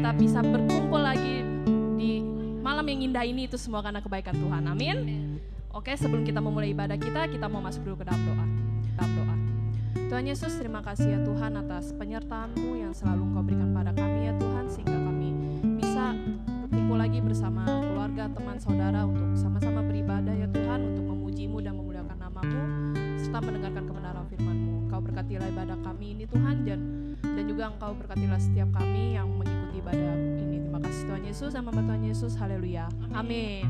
kita bisa berkumpul lagi di malam yang indah ini, itu semua karena kebaikan Tuhan. Amin. Oke, sebelum kita memulai ibadah kita mau masuk dulu ke dalam doa. Tuhan Yesus, terima kasih ya Tuhan atas penyertaan-Mu yang selalu Engkau berikan pada kami ya Tuhan, sehingga kami bisa berkumpul lagi bersama keluarga, teman, saudara untuk sama-sama beribadah ya Tuhan, untuk memuji-Mu dan memuliakan nama-Mu, serta mendengarkan kebenaran firman-Mu. Engkau berkatilah ibadah kami ini Tuhan, dan juga Engkau berkatilah setiap kami yang mengikuti ibadah ini. Terima kasih Tuhan Yesus, nama Tuhan Yesus, haleluya, amin.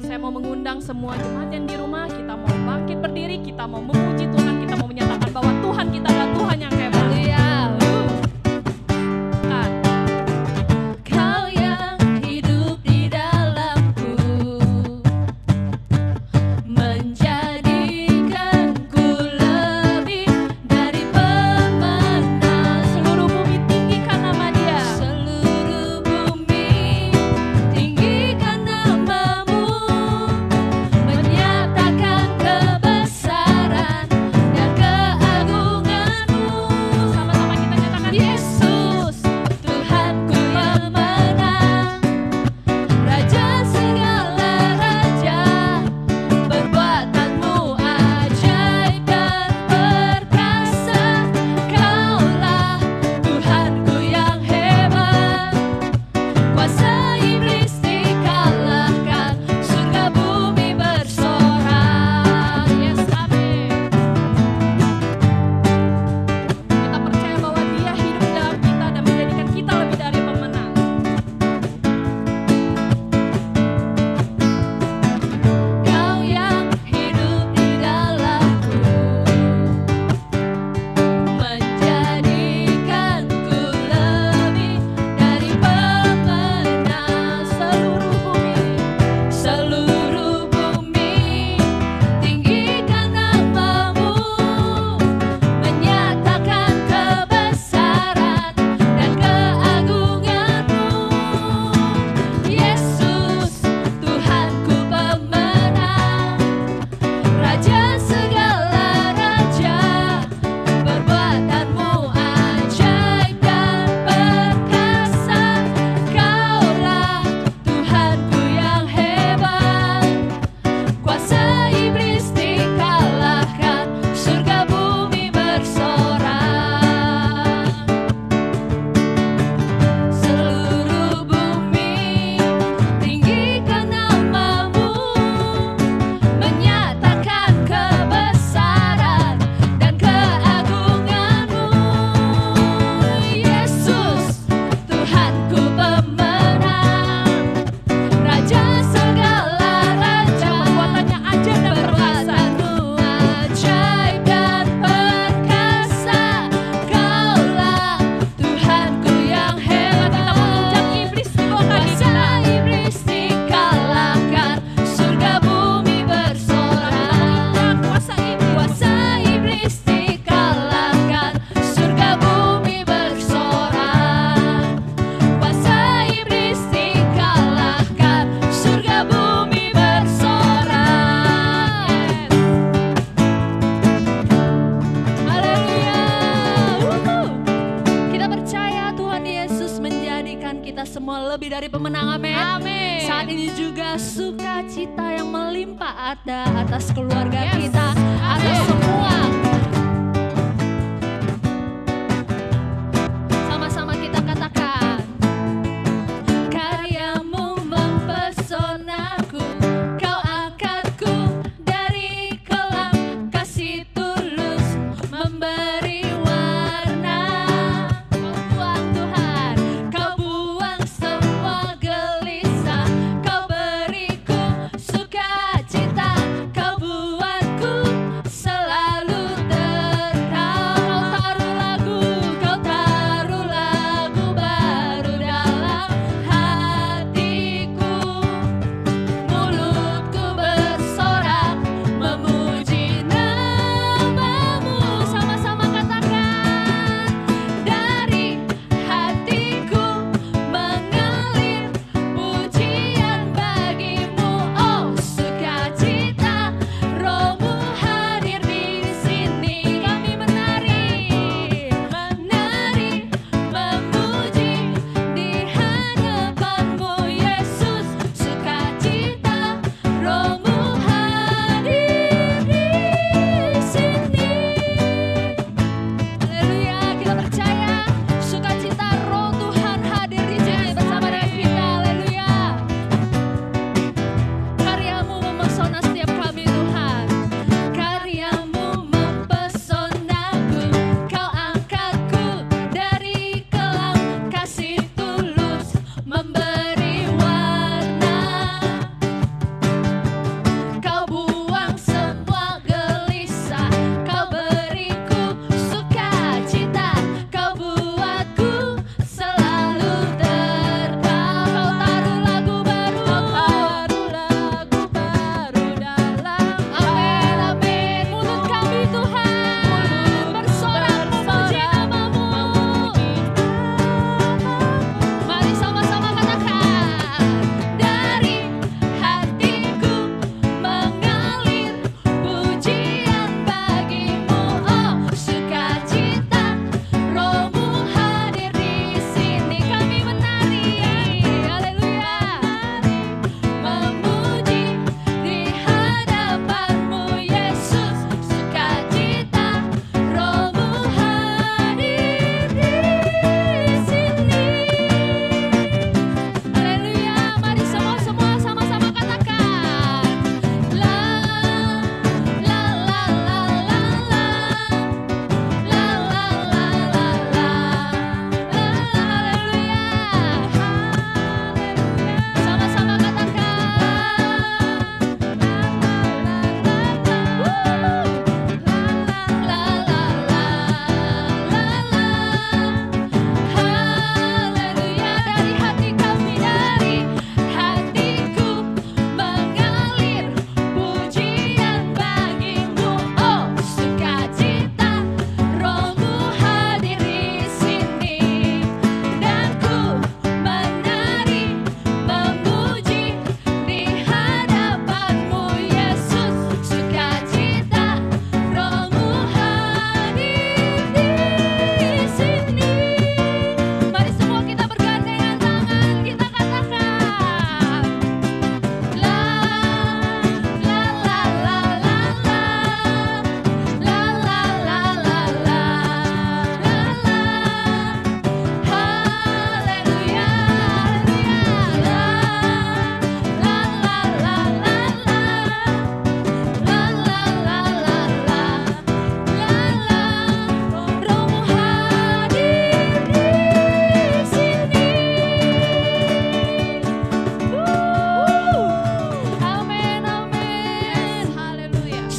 Saya mau mengundang semua jemaat yang di rumah, kita mau bangkit berdiri, kita mau memuji Tuhan, kita mau menyatakan bahwa Tuhan kita adalah Tuhan yang hebat. Kau yang hidup di dalamku, menjadikanku lebih dari pemenang. Seluruh bumi tinggikan nama Dia. Seluruh bumi tinggikan namamu, menyatakan kebesaran dan keagunganmu. Sama-sama kita nyatakan, Yesus, Tuhanku pemenang, Raja segala raja, perbuatanmu ajaib dan perkasa. Kaulah Tuhanku yang hebat, kuasa iblis dikalahkan, surga bumi bersorak. yes, amin. Kita percaya bahwa Dia hidup dalam kita dan menjadikan kita lebih dari pemenang. Kau yang hidup di dalamku, menjadikanku lebih dari pemenang. Seluruh bumi tinggikan namamu, menyatakan kebesaran dan keagunganmu. Yesus, Tuhanku pemenang, Raja segala raja, perbuatanmu ajaib dan perkasa. Kaulah Tuhanku yang hebat, kuasa iblis dikalahkan, surga bumi bersorak. Seluruh bumi tinggikan namamu, menyatakan kebesaran dan keagunganmu. Yesus, Tuhanku pemenang, Raja segala raja, Perbuatannya ajaib dan perkasa. perbuatanmu ajaib dan perkasa. Kaulah Tuhanku yang hebat, Kita mengucap iblis di bawah kaki kuasa kita. iblis dikalahkan, surga bumi bersorak. Kuasa iblis. Kuasa iblis dikalahkan, surga bumi bersorak. Kuasa iblis dikalahkan, surga bumi bersorak. Haleluya. Kita percaya Tuhan Yesus menjadikan kita semua lebih dari pemenang. Amin. Amin. Saat ini juga sukacita yang melimpah ada atas keluarga Yes. kita, atas Amin. semua. Sama-sama kita katakan, karyamu mempesonaku, kau angkatku dari kelam, kasih tulus memberi warna. Kau buang Tuhan, kau buang semua gelisah, kau beriku sukacita, kau buatku selalu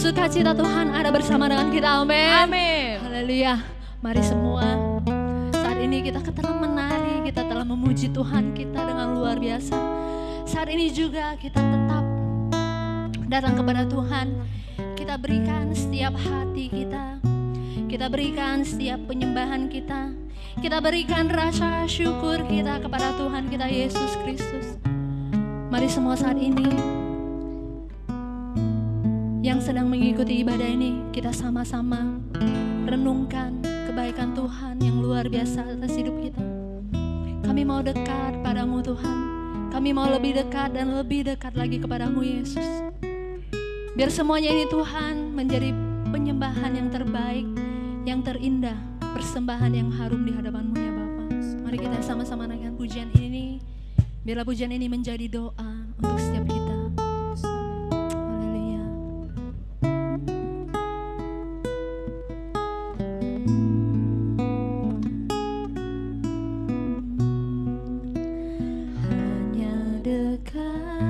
sukacita Tuhan ada bersama dengan kita. Amin. Amin. Haleluya. Mari semua, saat ini kita telah menari, kita telah memuji Tuhan kita dengan luar biasa. Saat ini juga kita tetap datang kepada Tuhan. Kita berikan setiap hati kita, kita berikan setiap penyembahan kita, kita berikan rasa syukur kita kepada Tuhan kita Yesus Kristus. Mari semua saat ini yang sedang mengikuti ibadah ini, kita sama-sama renungkan kebaikan Tuhan yang luar biasa atas hidup kita. Kami mau dekat padamu Tuhan, kami mau lebih dekat dan lebih dekat lagi kepadamu Yesus. Biar semuanya ini Tuhan menjadi penyembahan yang terbaik, yang terindah, persembahan yang harum di hadapan-Mu ya Bapa. Mari kita sama-sama naikkan pujian ini, biarlah pujian ini menjadi doa untuk setiap kita. Haleluya. Hanya dekat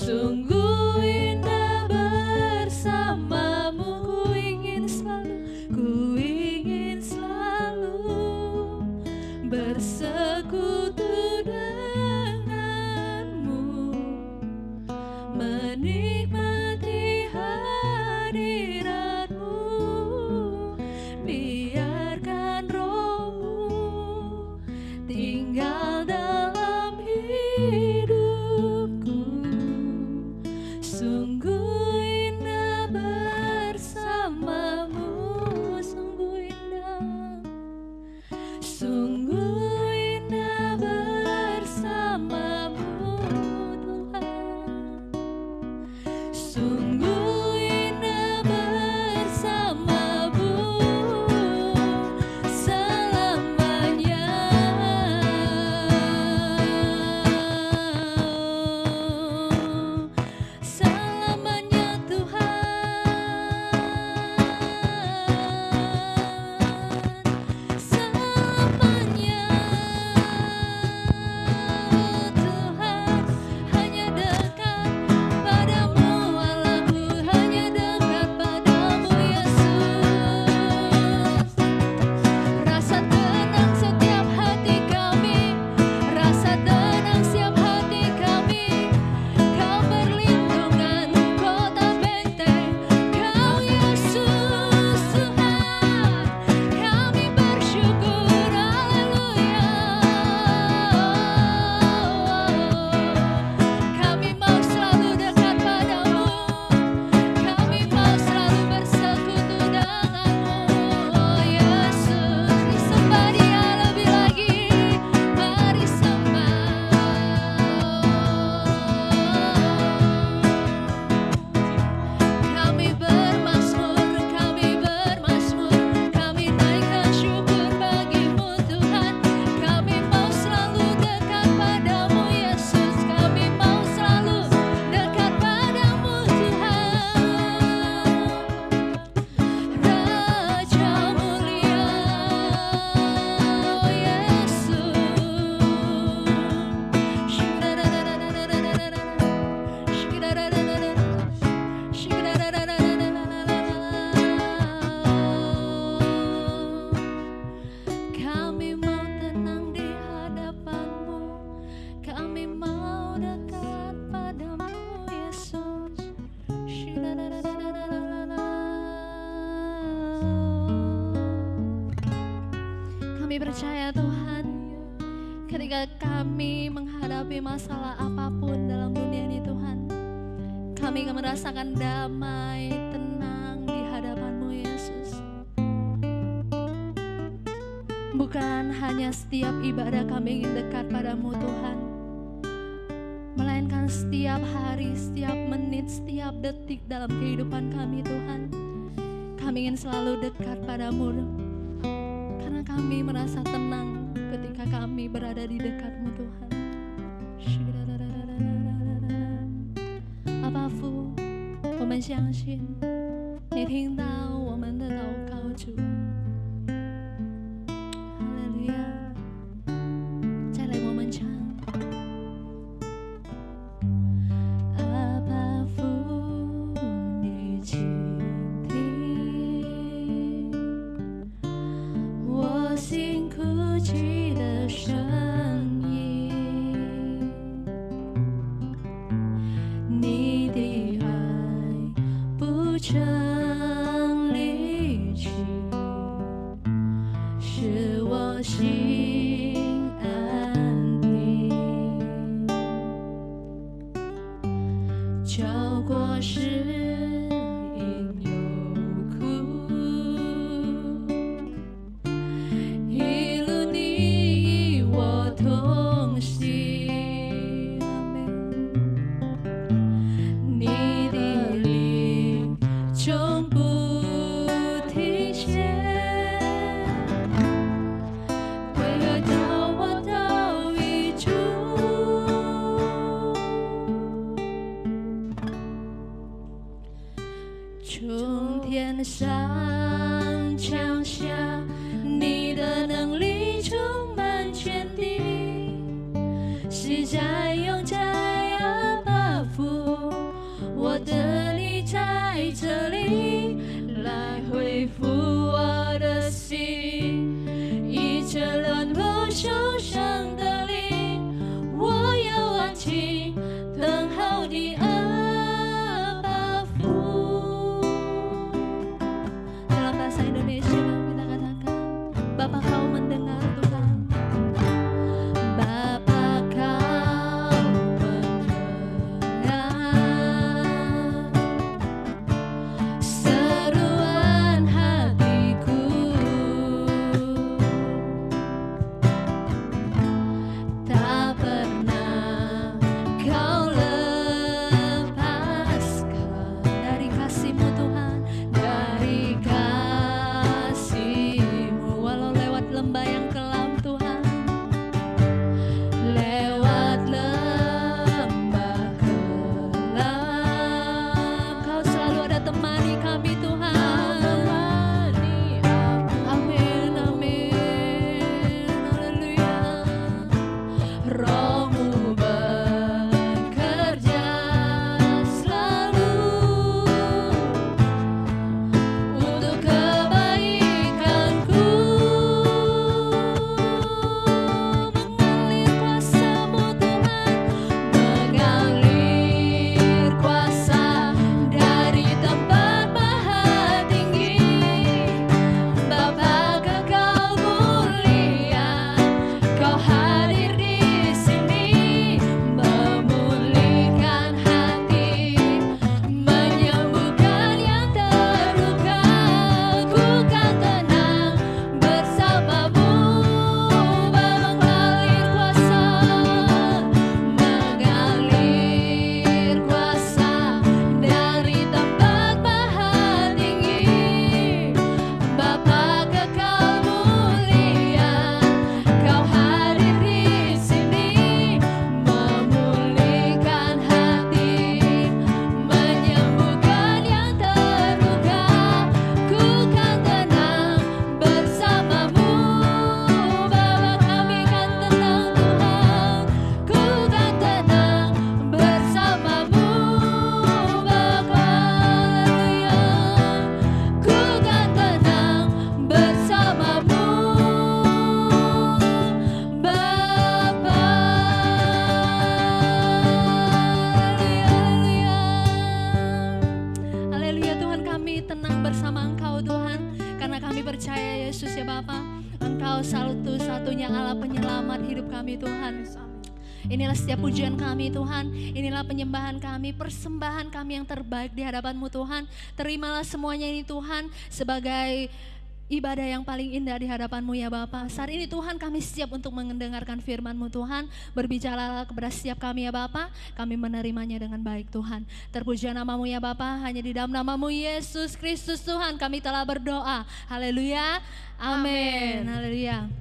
Sungguh indah bersamamu, ku ingin selalu bersekutu denganmu, menikmati hadiratmu, biarkan rohmu tinggal dalam hidupku. Sungguh indah bersamamu, sungguh indah, sungguh indah bersamamu Tuhan. Sungguh indah bersamamu selamanya. Selamanya Tuhan, selamanya Tuhan. Hanya dekat padamu Allahku, hanya dekat padamu Yesus. Rasa tenang setiap hati kami, rasa tenang setiap hati kami. Kau berlindungan, kota benteng, Kau Yesus Tuhan. Kami bersyukur, haleluya. Kami mau selalu dekat padamu, kami mau selalu bersekutu denganmu, oh Yesus. Disembah Dia lebih lagi, mari sembah. Kami bermazmur, kami naikkan syukur bagimu Tuhan. Kami mau selalu dekat padamu Yesus, kami mau selalu dekat padamu Tuhan. Raja mulia, oh Yesus. Kami mau tenang di hadapanmu, kami mau dekat padamu Yesus. Kami percaya Tuhan, ketika kami menghadapi masalah apapun dalam dunia ini Tuhan, kami akan merasakan damai, tenang di hadapan-Mu Yesus. Bukan hanya setiap ibadah kami ingin dekat padamu Tuhan, melainkan setiap hari, setiap menit, setiap detik dalam kehidupan kami Tuhan. Kami ingin selalu dekat padamu, karena kami merasa tenang ketika kami berada di dekatmu Tuhan. 阿爸父，我们相信你听到我们的祷告，主。哈利路亚！再来，我们唱。阿爸父，你倾听我心哭泣的声音，你的爱不曾离去，使我心安定，超过世因忧苦，一路你与我同行，你的灵从不停歇，为何到我到一处，从天上降下，你的能力充满全地，是在永在阿爸父。Yesus ya Bapa, Engkau satu-satunya Allah penyelamat hidup kami Tuhan. Inilah setiap pujian kami Tuhan, inilah penyembahan kami, persembahan kami yang terbaik di hadapan-Mu Tuhan. Terimalah semuanya ini Tuhan sebagai ibadah yang paling indah di hadapan-Mu ya Bapa. Saat ini Tuhan kami siap untuk mendengarkan firman-Mu Tuhan. Berbicaralah kepada setiap kami ya Bapa, kami menerimanya dengan baik Tuhan. Terpuji nama-Mu ya Bapa, hanya di dalam nama-Mu Yesus Kristus Tuhan kami telah berdoa. Haleluya, amin. Haleluya.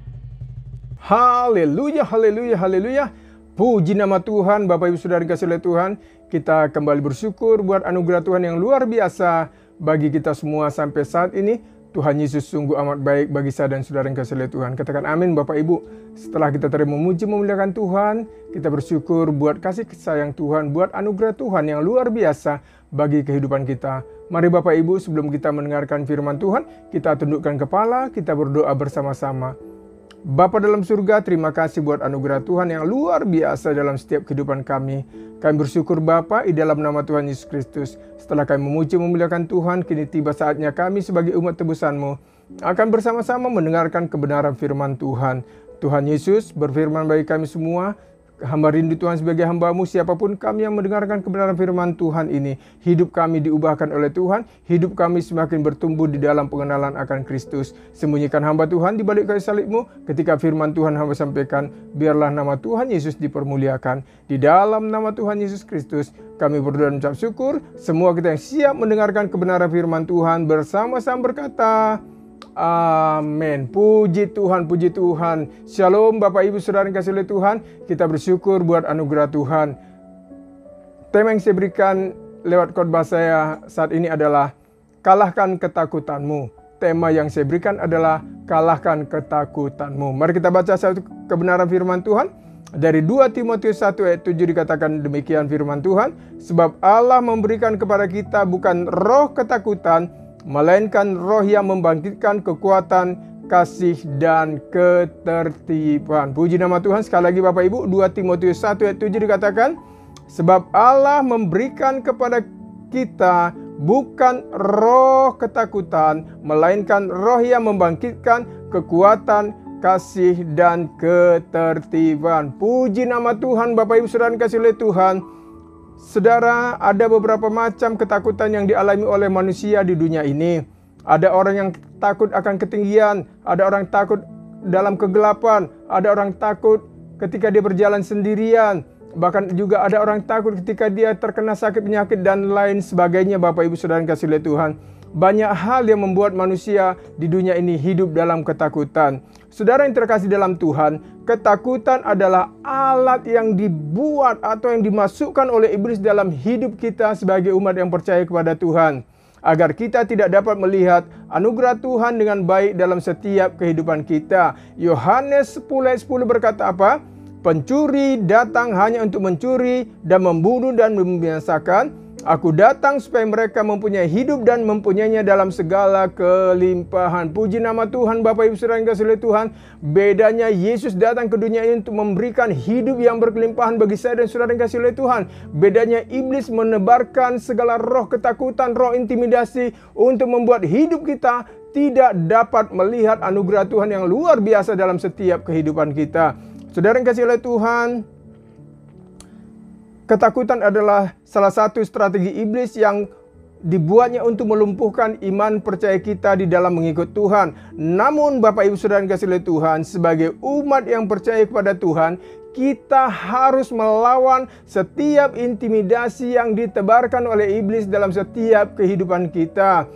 Haleluya, haleluya, haleluya. Puji nama Tuhan. Bapak Ibu Saudara kasih oleh Tuhan, kita kembali bersyukur buat anugerah Tuhan yang luar biasa bagi kita semua sampai saat ini. Tuhan Yesus sungguh amat baik bagi saya dan saudara yang kasih oleh Tuhan. Katakan amin Bapak Ibu. Setelah kita terus memuji memuliakan Tuhan, kita bersyukur buat kasih sayang Tuhan, buat anugerah Tuhan yang luar biasa bagi kehidupan kita. Mari Bapak Ibu, sebelum kita mendengarkan firman Tuhan, kita tundukkan kepala, kita berdoa bersama-sama. Bapa dalam surga, terima kasih buat anugerah Tuhan yang luar biasa dalam setiap kehidupan kami. Kami bersyukur Bapa di dalam nama Tuhan Yesus Kristus. Setelah kami memuji memuliakan Tuhan, kini tiba saatnya kami sebagai umat tebusan-Mu akan bersama-sama mendengarkan kebenaran firman Tuhan. Tuhan Yesus berfirman bagi kami semua, hamba rindu Tuhan sebagai hamba-Mu, siapapun kami yang mendengarkan kebenaran firman Tuhan ini, hidup kami diubahkan oleh Tuhan, hidup kami semakin bertumbuh di dalam pengenalan akan Kristus. Sembunyikan hamba Tuhan di balik kayu salib-Mu, ketika firman Tuhan hamba sampaikan, biarlah nama Tuhan Yesus dipermuliakan. Di dalam nama Tuhan Yesus Kristus, kami berdoa dan mengucap syukur. Semua kita yang siap mendengarkan kebenaran firman Tuhan bersama-sama berkata, amin. Puji Tuhan, puji Tuhan. Shalom Bapak Ibu Saudara yang kasih oleh Tuhan. Kita bersyukur buat anugerah Tuhan. Tema yang saya berikan lewat khotbah saya saat ini adalah kalahkan ketakutanmu. Tema yang saya berikan adalah kalahkan ketakutanmu. Mari kita baca satu kebenaran firman Tuhan. Dari 2 Timotius 1 ayat 7 dikatakan demikian firman Tuhan. Sebab Allah memberikan kepada kita bukan roh ketakutan, melainkan roh yang membangkitkan kekuatan, kasih, dan ketertiban. Puji nama Tuhan. Sekali lagi Bapak Ibu, 2 Timotius 1 ayat 7 dikatakan, sebab Allah memberikan kepada kita bukan roh ketakutan, melainkan roh yang membangkitkan kekuatan, kasih, dan ketertiban. Puji nama Tuhan. Bapak Ibu Saudara kasih oleh Tuhan. Saudara, ada beberapa macam ketakutan yang dialami oleh manusia di dunia ini. Ada orang yang takut akan ketinggian, ada orang takut dalam kegelapan, ada orang takut ketika dia berjalan sendirian, bahkan juga ada orang takut ketika dia terkena sakit penyakit dan lain sebagainya. Bapak Ibu Saudara kasih oleh Tuhan. Banyak hal yang membuat manusia di dunia ini hidup dalam ketakutan. Saudara yang terkasih dalam Tuhan, ketakutan adalah alat yang dibuat atau yang dimasukkan oleh iblis dalam hidup kita sebagai umat yang percaya kepada Tuhan, agar kita tidak dapat melihat anugerah Tuhan dengan baik dalam setiap kehidupan kita. Yohanes 10 ayat 10 berkata apa? Pencuri datang hanya untuk mencuri dan membunuh dan membinasakan. Aku datang supaya mereka mempunyai hidup dan mempunyainya dalam segala kelimpahan. Puji nama Tuhan. Bapak Ibu Saudara yang kasih oleh Tuhan. Bedanya Yesus datang ke dunia ini untuk memberikan hidup yang berkelimpahan bagi saya dan saudara yang kasih oleh Tuhan. Bedanya iblis menebarkan segala roh ketakutan, roh intimidasi untuk membuat hidup kita tidak dapat melihat anugerah Tuhan yang luar biasa dalam setiap kehidupan kita. Saudara yang kasih oleh Tuhan, ketakutan adalah salah satu strategi iblis yang dibuatnya untuk melumpuhkan iman percaya kita di dalam mengikut Tuhan. Namun Bapak Ibu Saudara yang kasih oleh Tuhan, sebagai umat yang percaya kepada Tuhan, kita harus melawan setiap intimidasi yang ditebarkan oleh iblis dalam setiap kehidupan kita.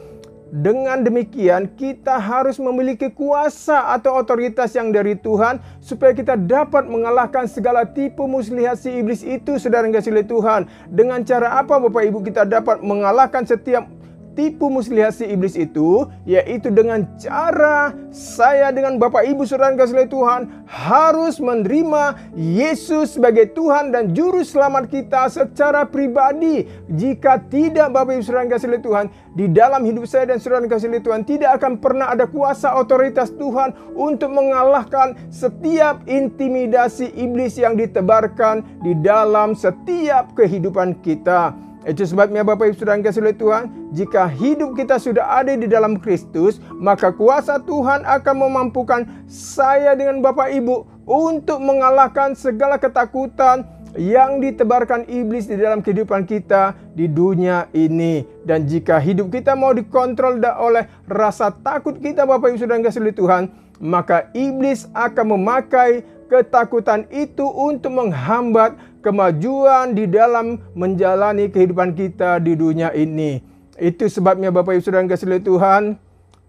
Dengan demikian, kita harus memiliki kuasa atau otoritas yang dari Tuhan supaya kita dapat mengalahkan segala tipu muslihat si iblis itu, saudara yang kasih oleh Tuhan. Dengan cara apa Bapak Ibu kita dapat mengalahkan setiap tipu muslihat si iblis itu? Yaitu dengan cara saya dengan Bapak Ibu Saudara yang kasih oleh Tuhan harus menerima Yesus sebagai Tuhan dan Juru Selamat kita secara pribadi. Jika tidak Bapak Ibu Saudara yang kasih oleh Tuhan, di dalam hidup saya dan saudara yang kasih oleh Tuhan tidak akan pernah ada kuasa otoritas Tuhan untuk mengalahkan setiap intimidasi iblis yang ditebarkan di dalam setiap kehidupan kita. Itu sebabnya Bapak Ibu Saudara yang dikasihi oleh Tuhan, jika hidup kita sudah ada di dalam Kristus, maka kuasa Tuhan akan memampukan saya dengan Bapak Ibu untuk mengalahkan segala ketakutan yang ditebarkan iblis di dalam kehidupan kita di dunia ini. Dan jika hidup kita mau dikontrol oleh rasa takut kita Bapak Ibu Saudara yang dikasihi oleh Tuhan, maka iblis akan memakai ketakutan itu untuk menghambat kemajuan di dalam menjalani kehidupan kita di dunia ini. Itu sebabnya Bapak Ibu Saudara yang dikasihi oleh Tuhan,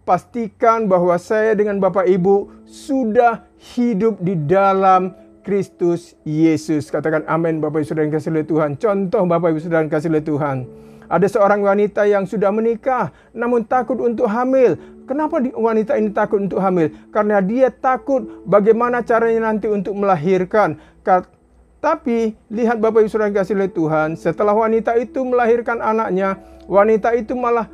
pastikan bahwa saya dengan Bapak Ibu sudah hidup di dalam Kristus Yesus. Katakan amin Bapak Ibu Saudara yang dikasihi oleh Tuhan. Contoh Bapak Ibu Saudara yang dikasihi oleh Tuhan. Ada seorang wanita yang sudah menikah namun takut untuk hamil. Kenapa wanita ini takut untuk hamil? Karena dia takut bagaimana caranya nanti untuk melahirkan. Tapi lihat Bapak Ibu Saudara yang dikasihi oleh Tuhan, setelah wanita itu melahirkan anaknya, wanita itu malah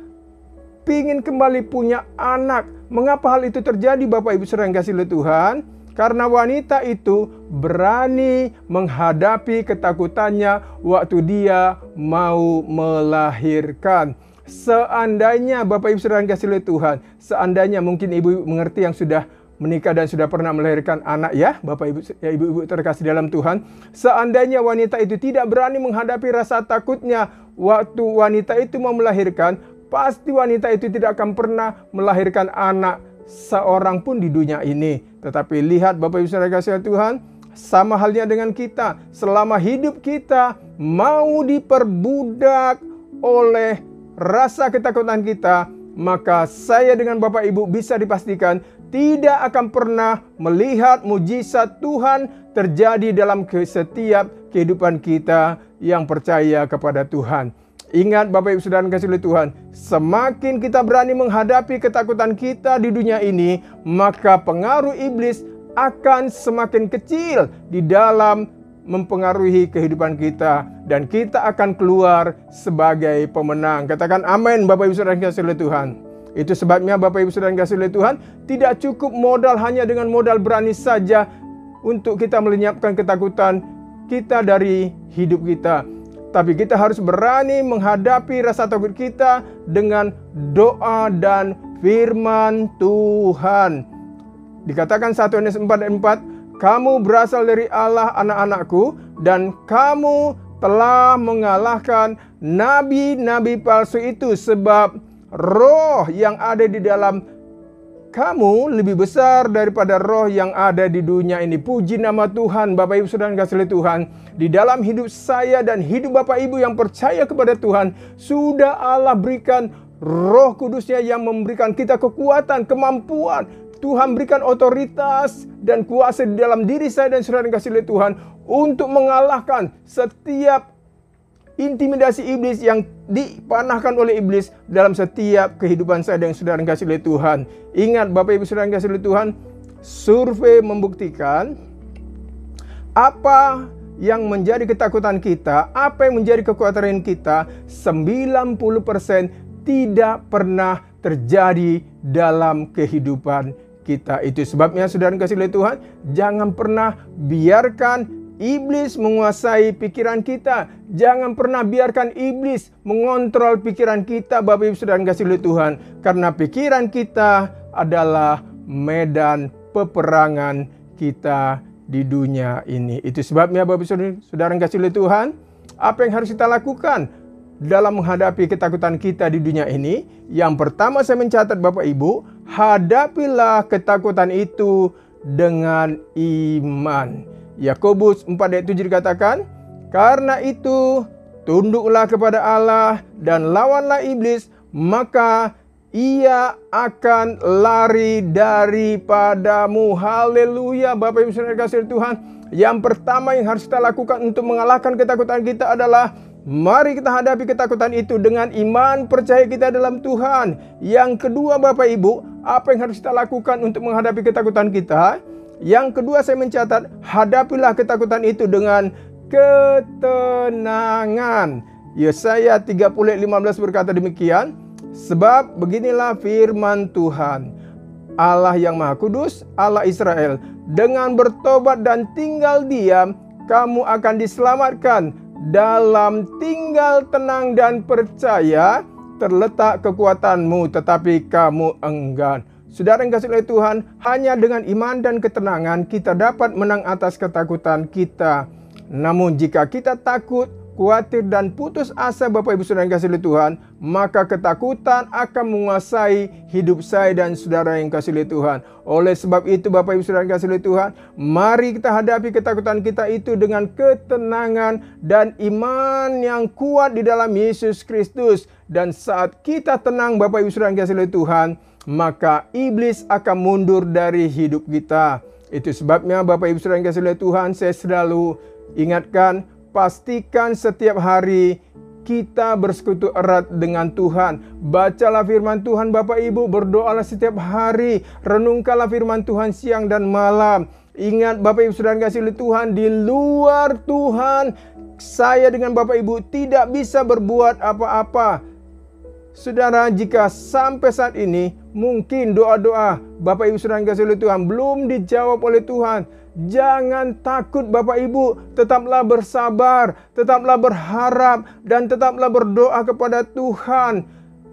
ingin kembali punya anak. Mengapa hal itu terjadi Bapak Ibu Saudara yang dikasihi oleh Tuhan? Karena wanita itu berani menghadapi ketakutannya waktu dia mau melahirkan. Seandainya Bapak Ibu Saudara yang dikasihi oleh Tuhan, seandainya mungkin ibu mengerti yang sudah menikah dan sudah pernah melahirkan anak ya, Bapak Ibu ya, ibu-ibu terkasih dalam Tuhan. Seandainya wanita itu tidak berani menghadapi rasa takutnya waktu wanita itu mau melahirkan, pasti wanita itu tidak akan pernah melahirkan anak seorang pun di dunia ini. Tetapi lihat Bapak Ibu Saudara kasih Tuhan, sama halnya dengan kita. Selama hidup kita mau diperbudak oleh rasa ketakutan kita, maka saya dengan Bapak Ibu bisa dipastikan tidak akan pernah melihat mujizat Tuhan terjadi dalam setiap kehidupan kita yang percaya kepada Tuhan. Ingat Bapak Ibu Saudara yang dikasihi oleh Tuhan, semakin kita berani menghadapi ketakutan kita di dunia ini, maka pengaruh iblis akan semakin kecil di dalam mempengaruhi kehidupan kita, dan kita akan keluar sebagai pemenang. Katakan amin Bapak Ibu Saudara yang dikasihi oleh Tuhan. Itu sebabnya Bapak Ibu Saudara yang dikasihi oleh Tuhan, tidak cukup modal hanya dengan modal berani saja untuk kita melenyapkan ketakutan kita dari hidup kita. Tapi kita harus berani menghadapi rasa takut kita dengan doa dan firman Tuhan. Dikatakan 1 Yohanes 4:4, kamu berasal dari Allah anak-anakku, dan kamu telah mengalahkan nabi-nabi palsu itu, sebab roh yang ada di dalam kamu lebih besar daripada roh yang ada di dunia ini. Puji nama Tuhan. Bapak Ibu Saudara yang dikasihi oleh Tuhan, di dalam hidup saya dan hidup Bapak Ibu yang percaya kepada Tuhan, sudah Allah berikan Roh Kudusnya yang memberikan kita kekuatan, kemampuan. Tuhan berikan otoritas dan kuasa di dalam diri saya dan saudara yang dikasihi oleh Tuhan untuk mengalahkan setiap intimidasi iblis yang dipanahkan oleh iblis dalam setiap kehidupan saya dan saudara yang dikasihi oleh Tuhan. Ingat Bapak Ibu Saudara yang dikasihi oleh Tuhan, survei membuktikan apa yang menjadi ketakutan kita, apa yang menjadi kekhawatiran kita, 90% tidak pernah terjadi dalam kehidupan kita. Itu sebabnya saudara yang dikasihi oleh Tuhan, jangan pernah biarkan iblis menguasai pikiran kita. Jangan pernah biarkan iblis mengontrol pikiran kita, Bapak Ibu Saudara yang dikasihi oleh Tuhan. Karena pikiran kita adalah medan peperangan kita di dunia ini. Itu sebabnya Bapak Ibu Saudara yang dikasihi oleh Tuhan, apa yang harus kita lakukan dalam menghadapi ketakutan kita di dunia ini? Yang pertama saya mencatat Bapak Ibu, hadapilah ketakutan itu dengan iman. Yakobus 4:7 dikatakan, karena itu tunduklah kepada Allah dan lawanlah iblis, maka ia akan lari daripadamu. Haleluya. Bapak Ibu Saudara kasih Tuhan, yang pertama yang harus kita lakukan untuk mengalahkan ketakutan kita adalah mari kita hadapi ketakutan itu dengan iman, percaya kita dalam Tuhan. Yang kedua Bapak Ibu, apa yang harus kita lakukan untuk menghadapi ketakutan kita? Yang kedua saya mencatat, hadapilah ketakutan itu dengan ketenangan. Yesaya 30:15 berkata demikian, sebab beginilah firman Tuhan, Allah yang Maha Kudus, Allah Israel, dengan bertobat dan tinggal diam, kamu akan diselamatkan. dalam tinggal tenang dan percaya terletak kekuatanmu, tetapi kamu enggan. Saudara yang kasih oleh Tuhan, hanya dengan iman dan ketenangan kita dapat menang atas ketakutan kita. Namun jika kita takut, khawatir dan putus asa Bapak Ibu Saudara yang kasih oleh Tuhan, maka ketakutan akan menguasai hidup saya dan saudara yang kasih oleh Tuhan. Oleh sebab itu Bapak Ibu Saudara yang kasih oleh Tuhan, mari kita hadapi ketakutan kita itu dengan ketenangan dan iman yang kuat di dalam Yesus Kristus. Dan saat kita tenang Bapak Ibu Saudara yang kasih oleh Tuhan, maka iblis akan mundur dari hidup kita. Itu sebabnya Bapak Ibu Saudara yang kasih oleh Tuhan, saya selalu ingatkan, pastikan setiap hari kita bersekutu erat dengan Tuhan. Bacalah firman Tuhan Bapak Ibu, berdoalah setiap hari, renungkanlah firman Tuhan siang dan malam. Ingat Bapak Ibu Saudara yang kasih oleh Tuhan, di luar Tuhan, saya dengan Bapak Ibu tidak bisa berbuat apa-apa. Saudara, jika sampai saat ini mungkin doa-doa Bapak Ibu Saudara yang kasih oleh Tuhan belum dijawab oleh Tuhan, jangan takut Bapak Ibu, tetaplah bersabar, tetaplah berharap, dan tetaplah berdoa kepada Tuhan.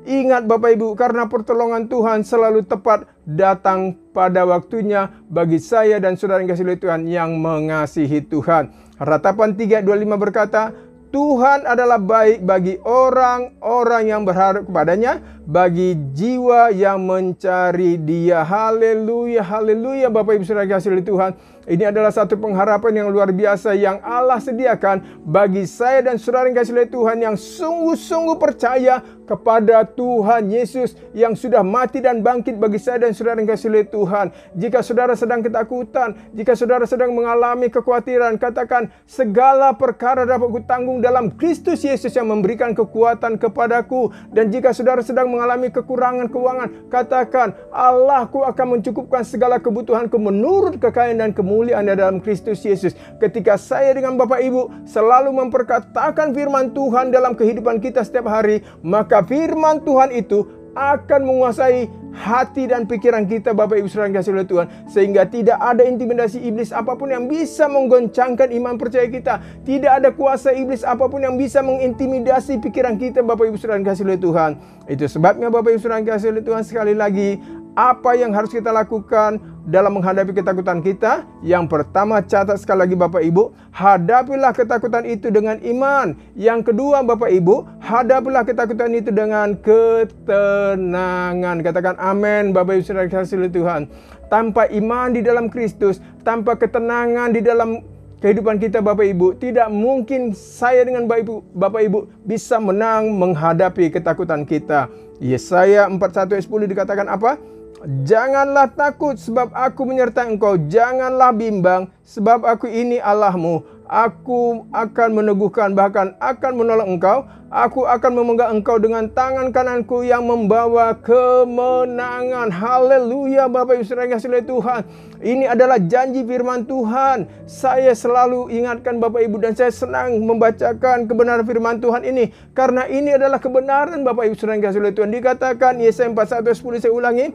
Ingat Bapak Ibu, karena pertolongan Tuhan selalu tepat datang pada waktunya bagi saya dan saudara yang kasih oleh Tuhan yang mengasihi Tuhan. Ratapan 3:25 berkata, Tuhan adalah baik bagi orang-orang yang berharap kepadanya, bagi jiwa yang mencari Dia. Haleluya, haleluya Bapak Ibu Saudara kasih oleh Tuhan. Ini adalah satu pengharapan yang luar biasa yang Allah sediakan bagi saya dan saudara yang kasih oleh Tuhan yang sungguh-sungguh percaya kepada Tuhan Yesus yang sudah mati dan bangkit bagi saya dan saudara yang kasih oleh Tuhan. Jika saudara sedang ketakutan, jika saudara sedang mengalami kekhawatiran, katakan, segala perkara dapat kutanggung dalam Kristus Yesus yang memberikan kekuatan kepadaku. Dan jika saudara sedang mengalami kekurangan keuangan, katakan, Allahku akan mencukupkan segala kebutuhanku menurut kekayaan dan kemuliaan dalam Kristus Yesus. Ketika saya dengan Bapak Ibu selalu memperkatakan firman Tuhan dalam kehidupan kita setiap hari, maka firman Tuhan itu akan menguasai hati dan pikiran kita Bapak Ibu Saudara yang kasih oleh Tuhan, sehingga tidak ada intimidasi iblis apapun yang bisa menggoncangkan iman percaya kita. Tidak ada kuasa iblis apapun yang bisa mengintimidasi pikiran kita Bapak Ibu Saudara yang kasih oleh Tuhan. Itu sebabnya Bapak Ibu Saudara yang kasih oleh Tuhan, sekali lagi, apa yang harus kita lakukan dalam menghadapi ketakutan kita? Yang pertama, catat sekali lagi Bapak Ibu, hadapilah ketakutan itu dengan iman. Yang kedua Bapak Ibu, hadapilah ketakutan itu dengan ketenangan. Katakan amin Bapak Ibu Saudara kasih oleh Tuhan. Tanpa iman di dalam Kristus, tanpa ketenangan di dalam kehidupan kita Bapak Ibu, tidak mungkin saya dengan Bapak Ibu bisa menang menghadapi ketakutan kita. Yesaya 41:10 dikatakan apa? Janganlah takut sebab aku menyertai engkau. Janganlah bimbang sebab aku ini Allahmu. Aku akan meneguhkan, bahkan akan menolong engkau. Aku akan memegang engkau dengan tangan kananku yang membawa kemenangan. Haleluya Bapak Ibu Saudara yang kasih oleh Tuhan. Ini adalah janji firman Tuhan. Saya selalu ingatkan Bapak Ibu, dan saya senang membacakan kebenaran firman Tuhan ini, karena ini adalah kebenaran Bapak Ibu Saudara yang kasih oleh Tuhan. Dikatakan Yesaya 41:10, saya ulangi.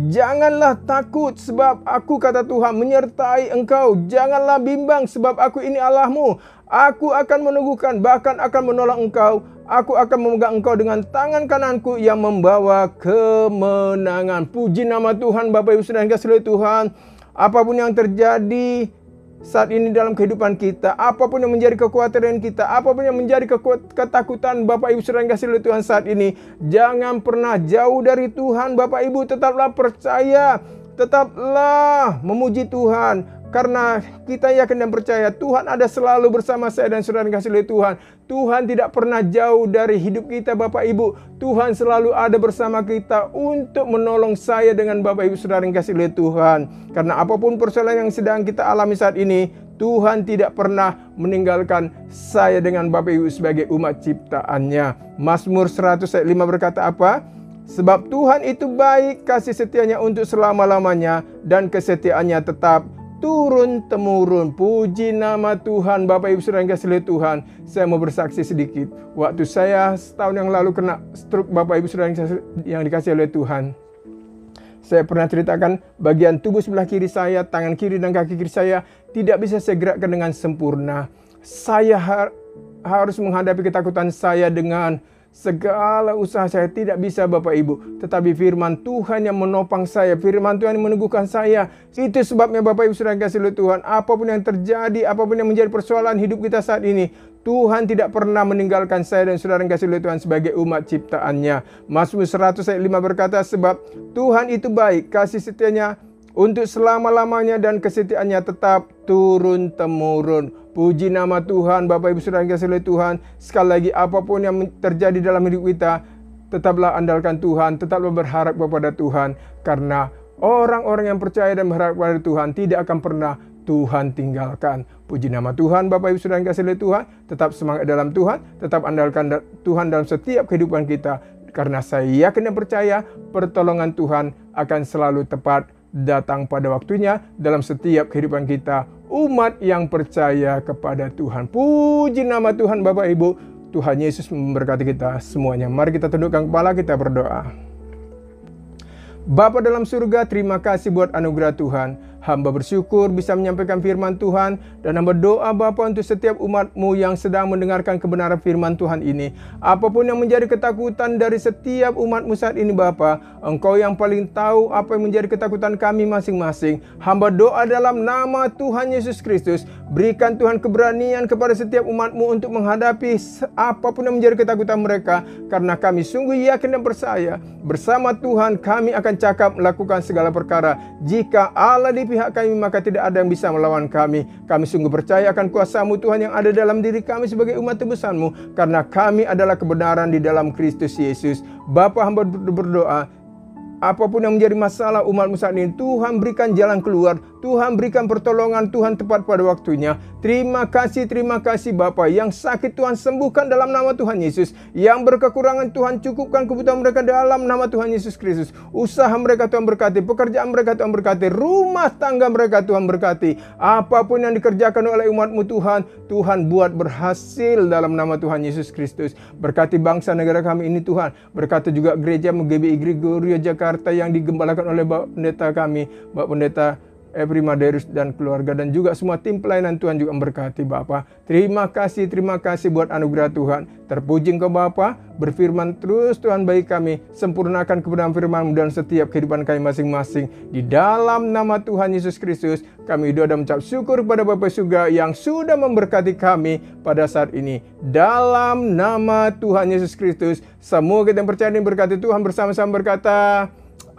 Janganlah takut sebab aku, kata Tuhan, menyertai engkau. Janganlah bimbang sebab aku ini Allahmu. Aku akan meneguhkan, bahkan akan menolong engkau. Aku akan memegang engkau dengan tangan kananku yang membawa kemenangan. Puji nama Tuhan Bapak Ibu Saudara yang kasih oleh Tuhan. Apapun yang terjadi saat ini dalam kehidupan kita, apapun yang menjadi kekhawatiran kita, apapun yang menjadi ketakutan Bapak Ibu Saudara yang kasih oleh Tuhan saat ini, jangan pernah jauh dari Tuhan Bapak Ibu. Tetaplah percaya, tetaplah memuji Tuhan. Karena kita yakin dan percaya Tuhan ada selalu bersama saya dan saudara yang kasih oleh Tuhan. Tuhan tidak pernah jauh dari hidup kita Bapak Ibu. Tuhan selalu ada bersama kita untuk menolong saya dengan Bapak Ibu Saudara yang kasih oleh Tuhan. Karena apapun persoalan yang sedang kita alami saat ini, Tuhan tidak pernah meninggalkan saya dengan Bapak Ibu sebagai umat ciptaannya. Mazmur 100:5 berkata apa? Sebab Tuhan itu baik, kasih setianya untuk selama-lamanya, dan kesetiaannya tetap turun-temurun. Puji nama Tuhan Bapak Ibu Saudara yang kasih oleh Tuhan. Saya mau bersaksi sedikit. Waktu saya setahun yang lalu kena stroke Bapak Ibu Saudara yang dikasih oleh Tuhan, saya pernah ceritakan bagian tubuh sebelah kiri saya, tangan kiri dan kaki kiri saya tidak bisa saya gerakkan dengan sempurna. Saya harus menghadapi ketakutan saya dengan segala usaha saya, tidak bisa Bapak Ibu. Tetapi firman Tuhan yang menopang saya, firman Tuhan yang meneguhkan saya. Itu sebabnya Bapak Ibu Saudara yang kasih oleh Tuhan, apapun yang terjadi, apapun yang menjadi persoalan hidup kita saat ini, Tuhan tidak pernah meninggalkan saya dan saudara yang kasih oleh Tuhan sebagai umat ciptaannya. Mazmur 100 ayat 5 berkata, sebab Tuhan itu baik, kasih setianya untuk selama-lamanya dan kesetiaannya tetap turun-temurun. Puji nama Tuhan, Bapak Ibu Saudara yang kasih oleh Tuhan. Sekali lagi, apapun yang terjadi dalam hidup kita, tetaplah andalkan Tuhan, tetaplah berharap kepada Tuhan. Karena orang-orang yang percaya dan berharap kepada Tuhan tidak akan pernah Tuhan tinggalkan. Puji nama Tuhan, Bapak Ibu Saudara yang kasih oleh Tuhan. Tetap semangat dalam Tuhan, tetap andalkan Tuhan dalam setiap kehidupan kita. Karena saya yakin dan percaya pertolongan Tuhan akan selalu tepat datang pada waktunya dalam setiap kehidupan kita, umat yang percaya kepada Tuhan. Puji nama Tuhan Bapak Ibu. Tuhan Yesus memberkati kita semuanya. Mari kita tundukkan kepala, kita berdoa. Bapa dalam surga, terima kasih buat anugerah Tuhan. Hamba bersyukur bisa menyampaikan firman Tuhan, dan hamba doa Bapa untuk setiap umat-Mu yang sedang mendengarkan kebenaran firman Tuhan ini. Apapun yang menjadi ketakutan dari setiap umat-Mu saat ini Bapa, Engkau yang paling tahu apa yang menjadi ketakutan kami masing-masing. Hamba doa dalam nama Tuhan Yesus Kristus, berikan Tuhan keberanian kepada setiap umat-Mu untuk menghadapi apapun yang menjadi ketakutan mereka. Karena kami sungguh yakin dan percaya, bersama Tuhan kami akan cakap melakukan segala perkara. Jika Allah di pihak kami, maka tidak ada yang bisa melawan kami. Kami sungguh percaya akan kuasa-Mu Tuhan yang ada dalam diri kami sebagai umat tebusan-Mu, karena kami adalah kebenaran di dalam Kristus Yesus. Bapa, hamba berdoa, apapun yang menjadi masalah umat-Mu saat ini, Tuhan berikan jalan keluar, Tuhan berikan pertolongan, Tuhan tepat pada waktunya. Terima kasih Bapa. Yang sakit Tuhan sembuhkan dalam nama Tuhan Yesus. Yang berkekurangan Tuhan cukupkan kebutuhan mereka dalam nama Tuhan Yesus Kristus. Usaha mereka Tuhan berkati, pekerjaan mereka Tuhan berkati, rumah tangga mereka Tuhan berkati. Apapun yang dikerjakan oleh umat-Mu Tuhan, Tuhan buat berhasil dalam nama Tuhan Yesus Kristus. Berkati bangsa negara kami ini Tuhan. Berkati juga gereja GBI Gregoria Jakarta yang digembalakan oleh Bapak Pendeta kami, Bapak Pendeta Every Maderus dan keluarga, dan juga semua tim pelayanan Tuhan juga memberkati Bapa. Terima kasih buat anugerah Tuhan. Terpuji Engkau Bapa, berfirman terus Tuhan bagi kami, sempurnakan kebenaran firman-Mu dalam setiap kehidupan kami masing-masing. Di dalam nama Tuhan Yesus Kristus, kami doa dan mengucap syukur kepada Bapa surga yang sudah memberkati kami pada saat ini. Dalam nama Tuhan Yesus Kristus, semua kita yang percaya dan berkati Tuhan bersama-sama berkata,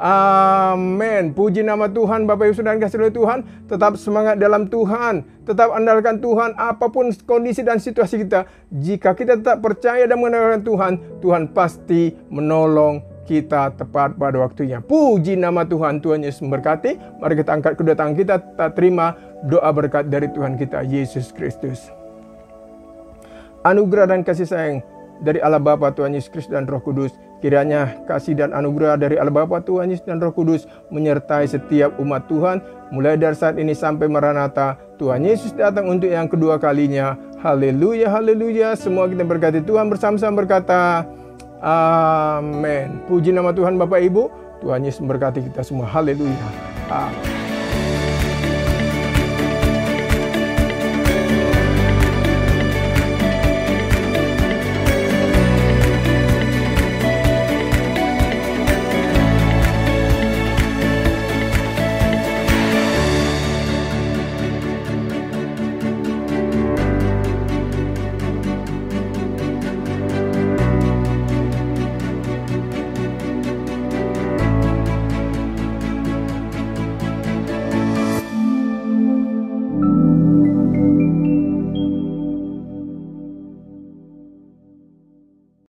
amin. Puji nama Tuhan. Bapak Ibu Saudara yang kasih oleh Tuhan, tetap semangat dalam Tuhan, tetap andalkan Tuhan apapun kondisi dan situasi kita. Jika kita tetap percaya dan mengandalkan Tuhan, Tuhan pasti menolong kita tepat pada waktunya. Puji nama Tuhan. Tuhan Yesus memberkati. Mari kita angkat kedua tangan kita, kita terima doa berkat dari Tuhan kita Yesus Kristus. Anugerah dan kasih sayang dari Allah Bapa, Tuhan Yesus Kristus dan Roh Kudus, kiranya kasih dan anugerah dari Allah Bapa, Tuhan Yesus dan Roh Kudus menyertai setiap umat Tuhan, mulai dari saat ini sampai Maranatha. Tuhan Yesus datang untuk yang kedua kalinya. Haleluya, haleluya. Semua kita berkati Tuhan bersama-sama berkata, amin. Puji nama Tuhan Bapak Ibu. Tuhan Yesus memberkati kita semua. Haleluya. Amin.